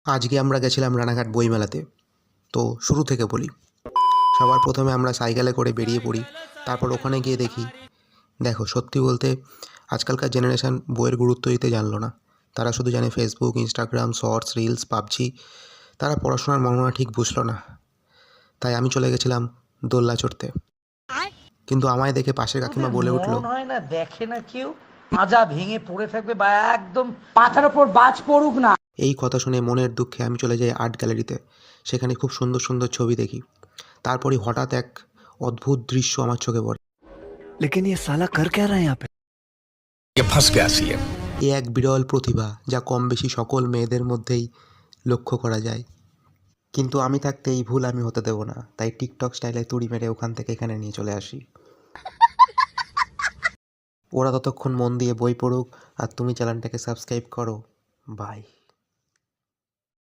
আজকে আমরা গেছিলাম রানাঘাট বইমেলাতে। তো শুরু থেকে বলি। সবার প্রথমে আমরা সাইকেলে করে বেরিয়ে পড়ি। তারপর ওখানে গিয়ে দেখি, দেখো সত্যি বলতে আজকালকার জেনারেশান বইয়ের গুরুত্ব দিতে জানলো না। তারা শুধু জানে Facebook, Instagram, shorts, reels, PUBG. তারা পড়াশোনার মর্মটা ঠিক বুঝলো না। তাই আমি চলে গেছিলাম দোলনা চড়তে। কিন্তু আমায় দেখে পাশের কাকিমা বলে উঠল, মন হয় না, দেখে না কেউ, মাজা ভেঙে পড়ে থাকবে বা একদম মাথার ওপর বাজ পড়ুক না। এই কথা শুনে মনের দুঃখে আমি চলে যাই আর্ট গ্যালারিতে। সেখানে খুব সুন্দর সুন্দর ছবি দেখি। তারপরই হঠাৎ এক অদ্ভুত দৃশ্য আমার চোখে পড়ে। लेकिन ये साला कर क्या रहा है यहाँ पे? ये फंस गया सीएम। এ এক বিরল প্রতিভা যা কম বেশি সকল মেয়েদের মধ্যেই লক্ষ্য করা যায়। কিন্তু আমি থাকতে এই ভুল আমি হতে দেবো না। তাই টিকটক স্টাইলে তুড়ি মেরে ওখান থেকে এখানে নিয়ে চলে আসি। ওরা ততক্ষণ মন দিয়ে বই পড়ুক আর তুমি চ্যানেলটাকে সাবস্ক্রাইব করো। বাই।